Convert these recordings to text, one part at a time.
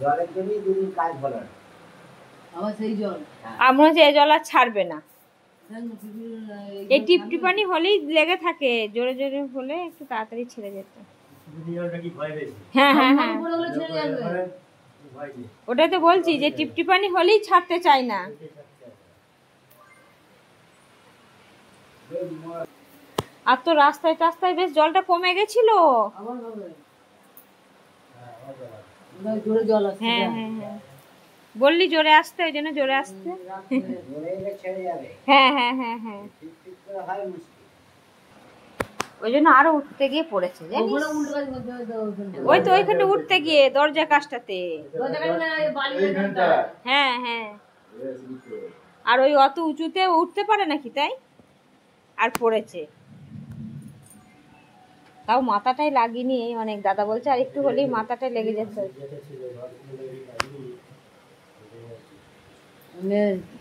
জলের জন্যই দুদিন কাজ ভালো না আবার সেই জল আমরা যে জল আর ছাড়বে না এই টিপটিপানি হলেই লেগে থাকে জোরে জোরে হলে একটু তাড়াতাড়ি ছেড়ে যেত হ্যাঁ হ্যাঁ হ্যাঁ ওটাই তো বলছি যে টিপটিপানি হলেই ছাড়তে চাই না আর তো রাস্তায় টাস্তায় বেশ জলটা কমে গেছিল হ্যাঁ হ্যাঁ হ্যাঁ বললি জোরে আসতে ওই জন্য জোরে আসতে হ্যাঁ হ্যাঁ হ্যাঁ হ্যাঁ ওই জন্য আরো উঠতে গিয়ে পড়েছে ওই তো ওইখানে উঠতে গিয়ে দরজা কাজটাতে হ্যাঁ হ্যাঁ আর ওই অত উঁচুতে উঠতে পারে নাকি তাই আর পড়েছে তাও মাথাটাই লাগেনি অনেক দাদা বলছে আর একটু হলেই মাথাটাই লেগে যেত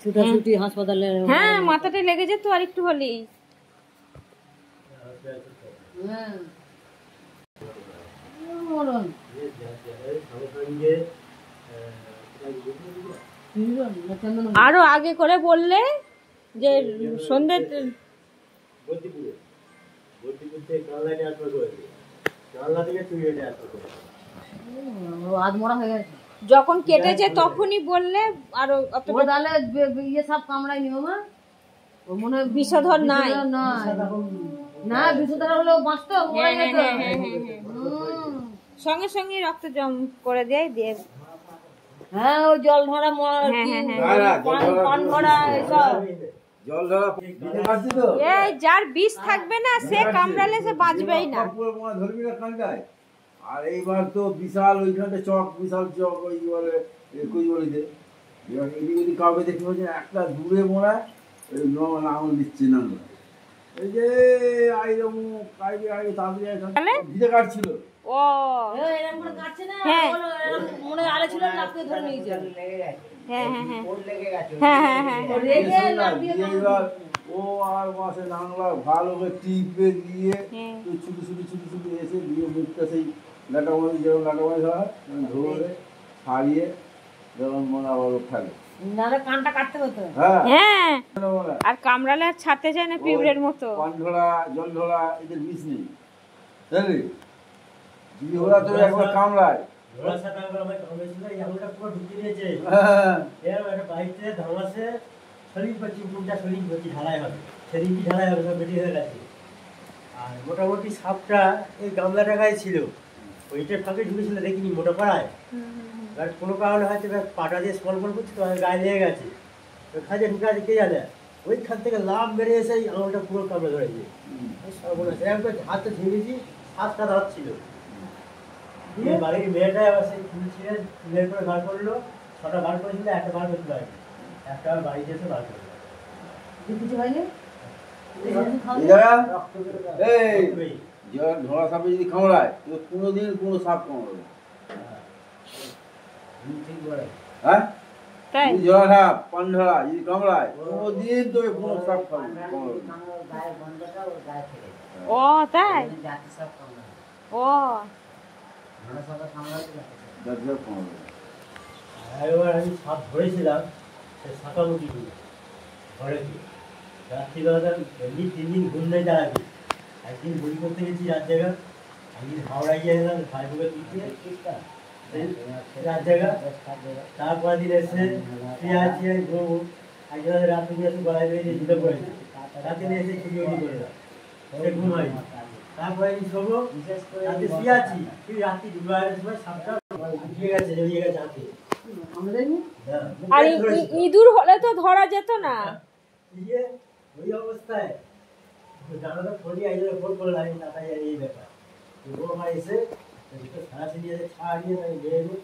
ছুটাছুটি হাসপাতালে হ্যাঁ মাথাটাই লেগে যেত আর একটু হলেই আরো আগে করে বললে যে সন্ধ্যে যখন কেটেছে তখনই বললে আরো তাহলে ইয়ে সব কামড়াই নিও মা ও মনে হয় বিষধর নাই না বিষধর হলেও বাঁচতো সঙ্গে সঙ্গে রক্ত জম করে দিয়ে হ্যাঁ ও জল ধরা পান ধরা এসব এই যার বিষ থাকবে না সে কামড়ালে সে বাঁচবেই না আর এইবার তো বিশাল ওইখানে চক বিশাল চক ওই বলে কইবলিতে এদিকে যদি কাউকে দেখতে পাচ্ছেন একটা দূরে মোড়া আঙুল দিচ্ছে না এই যে আইরম কাইবে আগে তাড়াতাড়ি ভিড়ে কাটছিল ও এরকম করে কাটছে না মনে আলে ছিল লাফতে ধরে নিয়ে যায় হ্যাঁ হ্যাঁ হ্যাঁ লেগে গেছে হ্যাঁ হ্যাঁ হ্যাঁ ও আর মাসে নাংলা ভালো করে টিপে দিয়ে ছুটি ছুটি ছুটি ছুটি এসে দিয়ে মুখটা সেই লাটামারি যেমন লাটামারি হয় ধরে ছাড়িয়ে যেমন মনে আবার থাকে কানটা কাটতে হতো হ্যাঁ আর কামড়ালে আর ছাড়তে চায় না পিঁপড়ের মতো পান ধরা জল ধরা এদের বিষ নেই জানি যদি ওরা তো একবার কামড়ায় মোটামুটি সাপটা এই গামলা টাকায় ছিল ওইটার ফাঁকে ঢুকেছিল দেখিনি মোটা পাড়ায় এবার কোনো কারণে হয়তো পাটা দিয়ে স্মল করছে তো গায়ে লেগে গেছে ওই খাঁজে ঢুকে আছে কে জানে ওইখান থেকে লাভ বেড়ে এসে আঙুলটা পুরো কামড়ে ধরেছে সর্বনাশ একবার হাতটা ঝেড়েছি 7টা দাঁত ছিল দিয়ে বাড়ির মেয়েটা আবার সেই ফুল ছিঁড়ে ফুলের করে বার করলো 6টা বার করেছিল একটা বার করতে পারেনি একটা বাড়িতে এসে বার করলো কিছু হয়নি ধরা সাপে যদি কামড়ায় কোনোদিন কোনো সাপ কামড়াবে হ্যাঁ জলা সাপ পান ধরা যদি কামড়ায় কোনোদিন তোকে কোনো সাপ কামড়াবে ও তাই ও একবার আমি সাপ ধরেছিলাম সে শাঁকামুখি ঘরে রাত্রিবেলা এমনি 3 দিন ঘুম নেই দাঁড়াবি একদিন বই করতে গেছি রাত জায়গা একদিন হাওড়ায় গিয়েছিলাম ভাইবোকে রাত জায়গা তারপর দিন এসে আছি ঘুমবো একজন রাত্রে নিয়ে গলায় বেরিয়ে জুতো পড়েছে রাতে নিয়ে এসে ছুটি করে দাও সে ঘুমাই তারপরে আমি শোবো রাতে শুয়ে আছি তুই রাত্রি 2 সময় সাপটা উঠিয়ে গেছে জড়িয়ে গেছে হাতে আর ইঁদুর হলে তো ধরা যেত না ওই অবস্থায় জানাটা ফোন দিয়ে ফোন করে লাগে তাড়াতাড়ি এই ব্যাপার ও আমার এসে সারা সিরিয়ালে ছাড়িয়ে বেরোবো